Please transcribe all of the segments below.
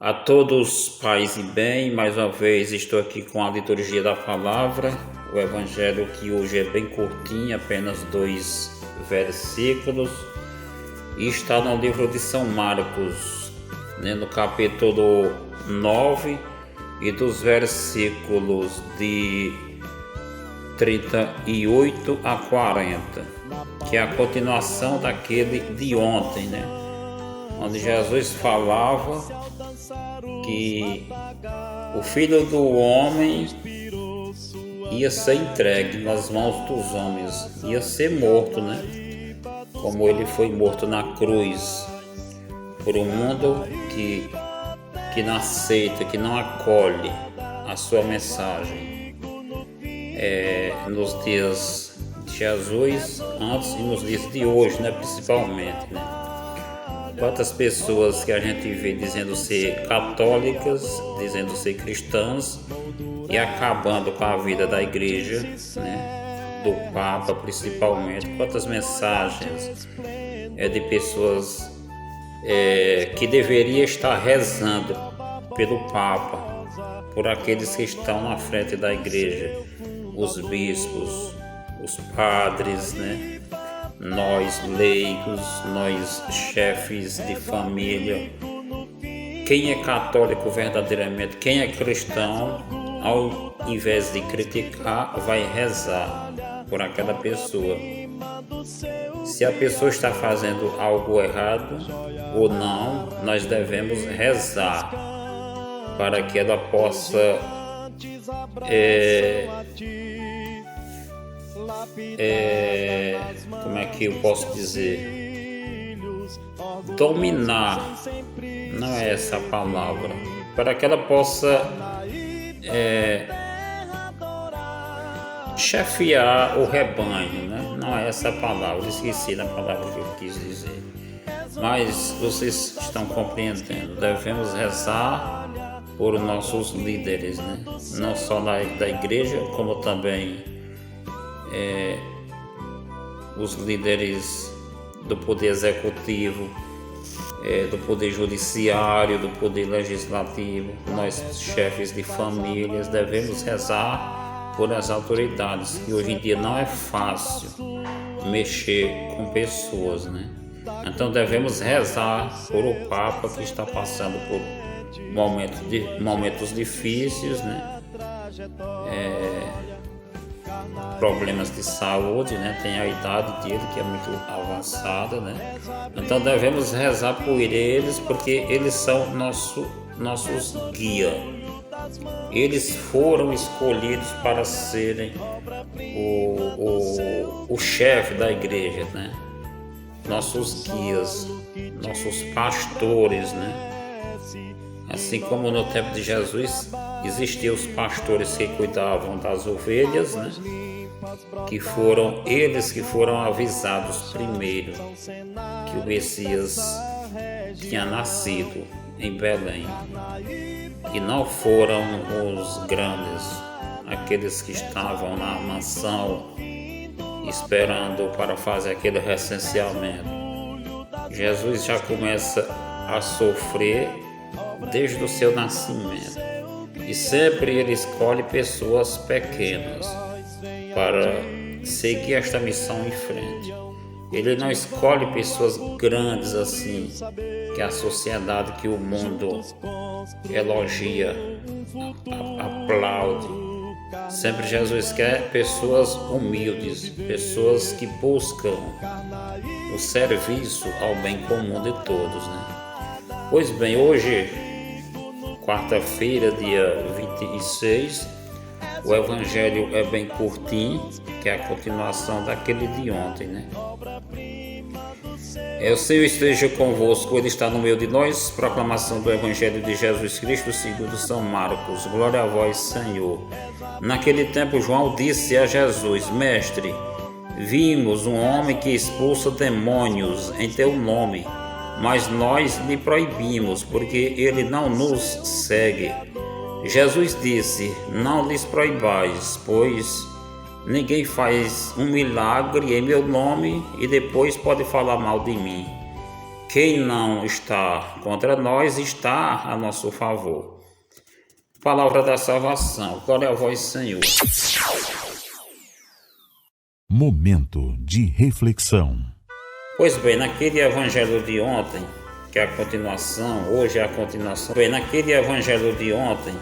A todos, paz e bem, mais uma vez estou aqui com a liturgia da palavra, o evangelho que hoje é bem curtinho, apenas 2 versículos, e está no livro de São Marcos, no capítulo 9 e dos versículos de 38 a 40, que é a continuação daquele de ontem, onde Jesus falava que o Filho do Homem ia ser entregue nas mãos dos homens, ia ser morto, como ele foi morto na cruz, por um mundo que não aceita, que não acolhe a sua mensagem. Nos dias de Jesus, antes e nos dias de hoje, principalmente, Quantas pessoas que a gente vê dizendo ser católicas, dizendo ser cristãs e acabando com a vida da igreja, do Papa principalmente. Quantas mensagens de pessoas que deveriam estar rezando pelo Papa, por aqueles que estão na frente da igreja, os bispos, os padres, nós leigos, nós chefes de família. Quem é católico verdadeiramente, quem é cristão, ao invés de criticar, vai rezar por aquela pessoa. Se a pessoa está fazendo algo errado ou não, nós devemos rezar para que ela possa como é que eu posso dizer? Dominar, não é essa a palavra, para que ela possa chefiar o rebanho, não é essa a palavra, esqueci da palavra que eu quis dizer, mas vocês estão compreendendo. Devemos rezar por nossos líderes, não só da igreja, como também os líderes do poder executivo, do poder judiciário, do poder legislativo. Nós, chefes de famílias, devemos rezar por as autoridades, que hoje em dia não é fácil mexer com pessoas, Então devemos rezar por o Papa, que está passando por momentos difíceis, problemas de saúde, tem a idade dele que é muito avançada, Então devemos rezar por eles, porque eles são nossos guias. Eles foram escolhidos para serem o chefe da igreja, Nossos guias, nossos pastores, Assim como no tempo de Jesus existiam os pastores que cuidavam das ovelhas, que foram eles que foram avisados primeiro que o Messias tinha nascido em Belém, e não foram os grandes, aqueles que estavam na mansão esperando para fazer aquele recenseamento. Jesus já começa a sofrer desde o seu nascimento, e sempre ele escolhe pessoas pequenas para seguir esta missão em frente. Ele não escolhe pessoas grandes assim, que a sociedade, que o mundo elogia, aplaude. Sempre Jesus quer pessoas humildes, pessoas que buscam o serviço ao bem comum de todos, Pois bem, hoje, quarta-feira, dia 26, o evangelho é bem curtinho, que é a continuação daquele de ontem, O Senhor esteja convosco, Ele está no meio de nós. Proclamação do evangelho de Jesus Cristo segundo São Marcos. Glória a vós, Senhor. Naquele tempo, João disse a Jesus: Mestre, vimos um homem que expulsa demônios em teu nome, mas nós lhe proibimos, porque ele não nos segue. Jesus disse: Não lhes proibais, pois ninguém faz um milagre em meu nome e depois pode falar mal de mim. quem não está contra nós está a nosso favor. Palavra da salvação. Glória a vós, Senhor. Momento de reflexão. Pois bem, naquele evangelho de ontem, que é a continuação, hoje é a continuação. Naquele evangelho de ontem,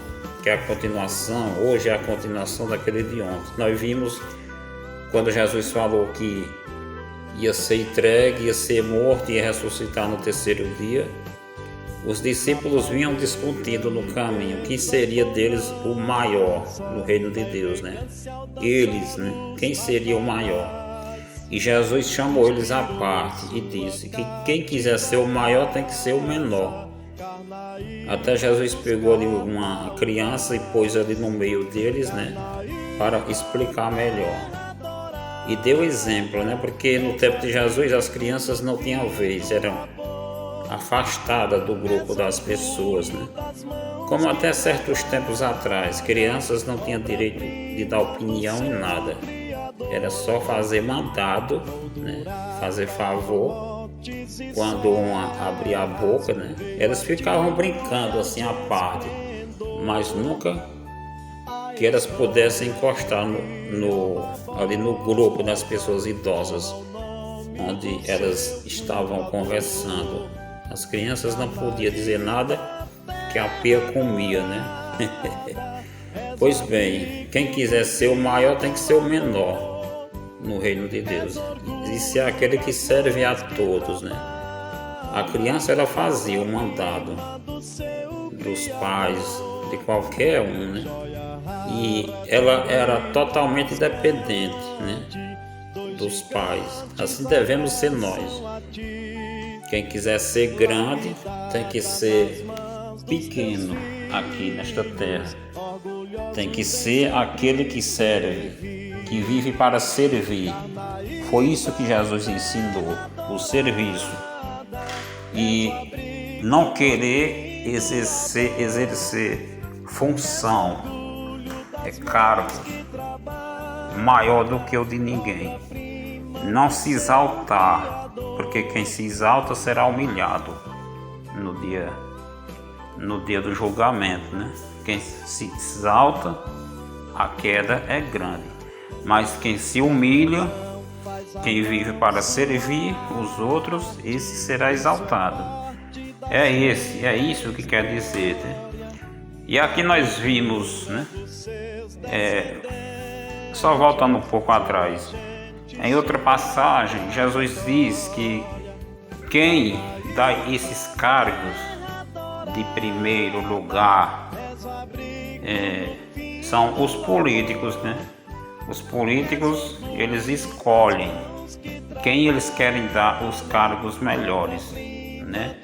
que é a continuação, hoje é a continuação daquele de ontem. Nós vimos quando Jesus falou que ia ser entregue, ia ser morto e ia ressuscitar no terceiro dia. Os discípulos vinham discutindo no caminho quem seria deles o maior no reino de Deus, né? Eles, né? Quem seria o maior? E Jesus chamou eles à parte e disse que quem quiser ser o maior tem que ser o menor. Até Jesus pegou ali uma criança e pôs ali no meio deles, né? Para explicar melhor. E deu exemplo, né? Porque no tempo de Jesus as crianças não tinham vez, eram afastadas do grupo das pessoas, né? Como até certos tempos atrás, crianças não tinham direito de dar opinião em nada. Era só fazer mandado, né? Fazer favor. Quando uma abria a boca, né? Elas ficavam brincando assim à parte, mas nunca que elas pudessem encostar ali no grupo das pessoas idosas, onde elas estavam conversando. As crianças não podiam dizer nada que a pia comia, né? Pois bem, quem quiser ser o maior tem que ser o menor no reino de Deus. Isso é aquele que serve a todos, né? A criança ela fazia o mandado dos pais, de qualquer um, né? E ela era totalmente dependente, né? Dos pais. Assim devemos ser nós. Quem quiser ser grande tem que ser pequeno aqui nesta terra. Tem que ser aquele que serve, que vive para servir. Foi isso que Jesus ensinou, o serviço. E não querer exercer função, cargo maior do que o de ninguém. Não se exaltar, porque quem se exalta será humilhado no dia do julgamento, né? Quem se exalta, a queda é grande. Mas quem se humilha, quem vive para servir os outros, esse será exaltado. É isso que quer dizer, né? E aqui nós vimos, né? Só voltando um pouco atrás, em outra passagem, Jesus diz que quem dá esses cargos de primeiro lugar são os políticos, né? Os políticos, eles escolhem quem eles querem dar os cargos melhores, né?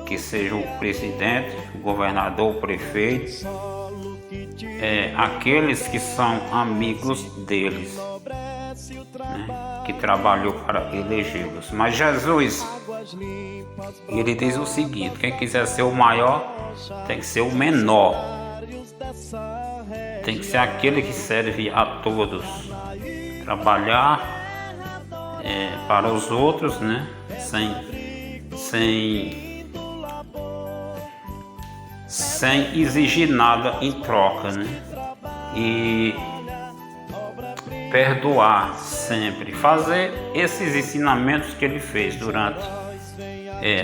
Que seja o presidente, o governador, o prefeito, aqueles que são amigos deles, né? Que trabalhou para elegê-los. Mas Jesus, ele diz o seguinte: quem quiser ser o maior tem que ser o menor, tem que ser aquele que serve a todos, trabalhar para os outros, né? Sem exigir nada em troca, né? E perdoar sempre, fazer esses ensinamentos que ele fez durante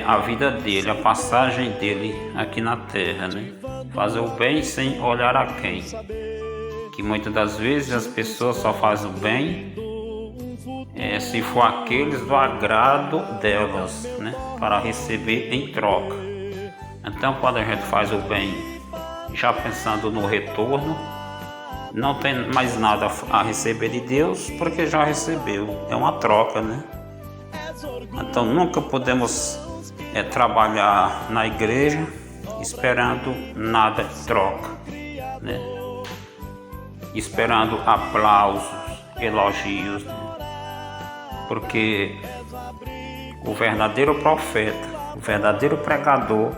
a vida dele, a passagem dele aqui na terra, né? Fazer o bem sem olhar a quem, que muitas das vezes as pessoas só fazem o bem se for aqueles do agrado delas, né? Para receber em troca. Então, quando a gente faz o bem já pensando no retorno, não tem mais nada a receber de Deus, porque já recebeu. É uma troca, né? Então, nunca podemos trabalhar na igreja esperando nada em troca, né? Esperando aplausos, elogios, né? Porque o verdadeiro profeta, o verdadeiro pregador,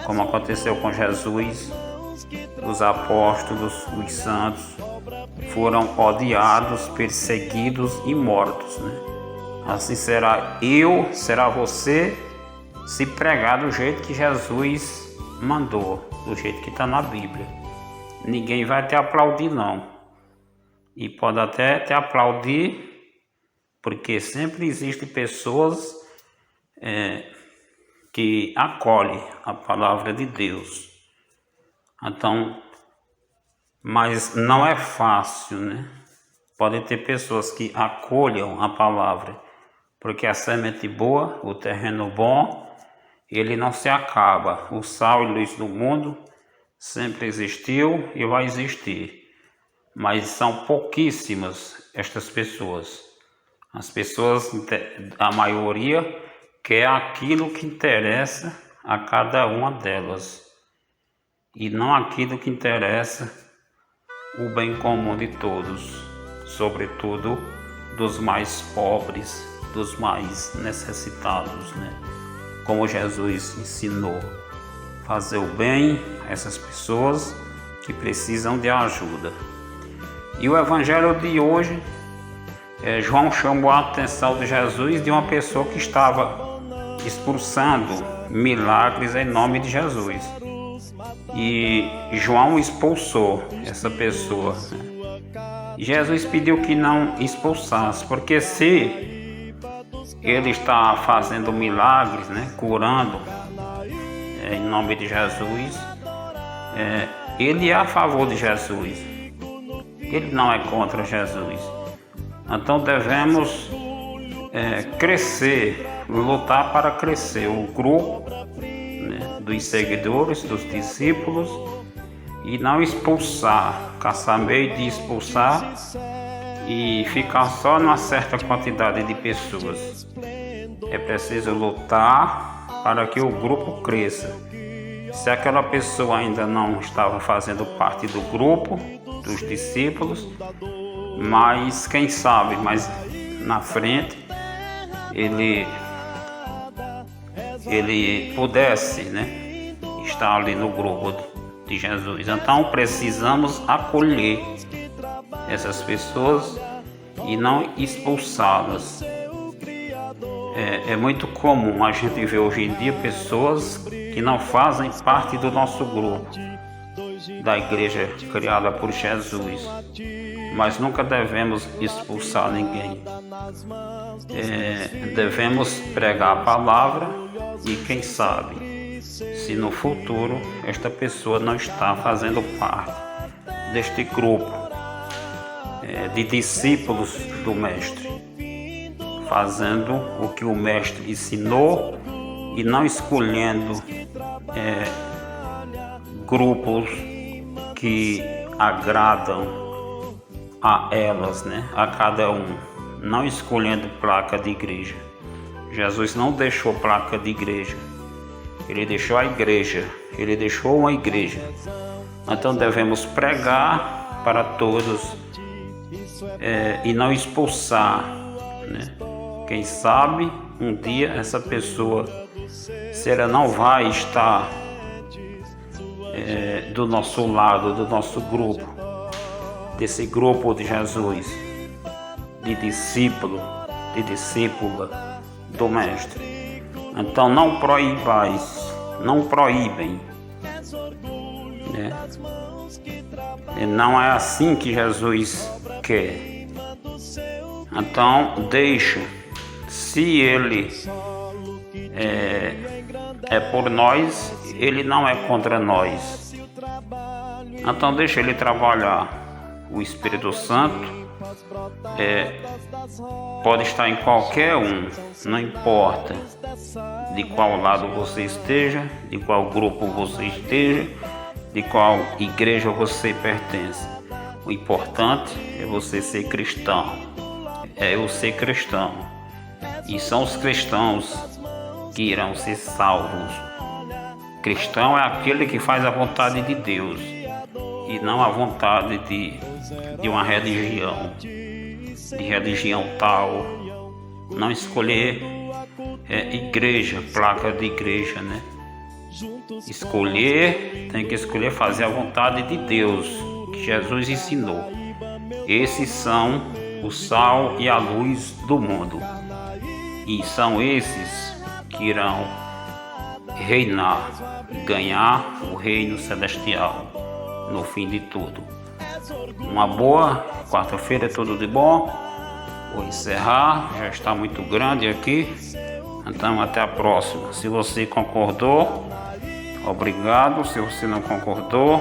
como aconteceu com Jesus, os apóstolos, os santos, foram odiados, perseguidos e mortos, né? Assim será será você se pregar do jeito que Jesus mandou, do jeito que está na Bíblia. Ninguém vai te aplaudir não. E pode até te aplaudir, porque sempre existem pessoas que acolhem a palavra de Deus. Então, mas não é fácil, né? Pode ter pessoas que acolham a palavra, porque a semente boa, o terreno bom, ele não se acaba. O sal e luz do mundo sempre existiu e vai existir. Mas são pouquíssimas estas pessoas. As pessoas, a maioria, quer aquilo que interessa a cada uma delas. E não aquilo que interessa o bem comum de todos, sobretudo dos mais pobres, dos mais necessitados, né? Como Jesus ensinou, fazer o bem a essas pessoas que precisam de ajuda. E o evangelho de hoje, João chamou a atenção de Jesus de uma pessoa que estava expulsando milagres em nome de Jesus. E João expulsou essa pessoa, né? Jesus pediu que não expulsasse, porque se ele está fazendo milagres, né, curando em nome de Jesus, ele é a favor de Jesus, ele não é contra Jesus. Então devemos crescer, lutar para crescer o grupo, né, dos seguidores, dos discípulos, e não expulsar, caçar meio de expulsar e ficar só numa certa quantidade de pessoas. É preciso lutar para que o grupo cresça. Se aquela pessoa ainda não estava fazendo parte do grupo, dos discípulos, mas quem sabe, mais na frente, ele pudesse, né, estar ali no grupo de Jesus. Então precisamos acolher essas pessoas e não expulsá-las. É muito comum a gente ver hoje em dia pessoas que não fazem parte do nosso grupo, da igreja criada por Jesus, mas nunca devemos expulsar ninguém. Devemos pregar a palavra e quem sabe, se no futuro esta pessoa não está fazendo parte deste grupo de discípulos do Mestre, fazendo o que o Mestre ensinou e não escolhendo grupos que agradam a elas, né? A cada um, não escolhendo placa de igreja. Jesus não deixou placa de igreja, ele deixou a igreja, ele deixou uma igreja. Então devemos pregar para todos e não expulsar, né? Quem sabe um dia essa pessoa, se ela não vai estar do nosso lado, do nosso grupo, desse grupo de Jesus, de discípulo, de discípula do Mestre. Então não proibais, não proíbem, né? E não é assim que Jesus quer. Então deixa, se ele é por nós, ele não é contra nós. Então deixa ele trabalhar. O Espírito Santo pode estar em qualquer um, não importa de qual lado você esteja, de qual grupo você esteja, de qual igreja você pertence. O importante é você ser cristão, é eu ser cristão, e são os cristãos que irão ser salvos. Cristão é aquele que faz a vontade de Deus e não a vontade de uma religião, de religião tal. Não escolher igreja, placa de igreja, né? Tem que escolher fazer a vontade de Deus, que Jesus ensinou. Esses são o sal e a luz do mundo, e são esses que irão reinar, ganhar o reino celestial no fim de tudo. Uma boa quarta-feira, tudo de bom. Vou encerrar, já está muito grande aqui. Então até a próxima. Se você concordou, obrigado. Se você não concordou,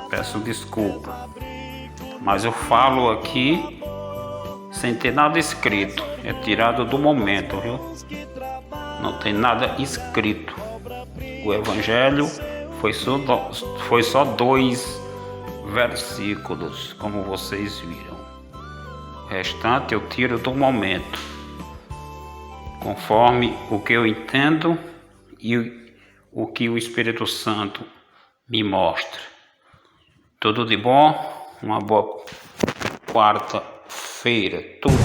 peço desculpa. Mas eu falo aqui sem ter nada escrito. É tirado do momento, viu? Não tem nada escrito. O Evangelho foi só 2 versículos, como vocês viram. O restante eu tiro do momento, conforme o que eu entendo e o que o Espírito Santo me mostra. Tudo de bom, uma boa quarta-feira. Tudo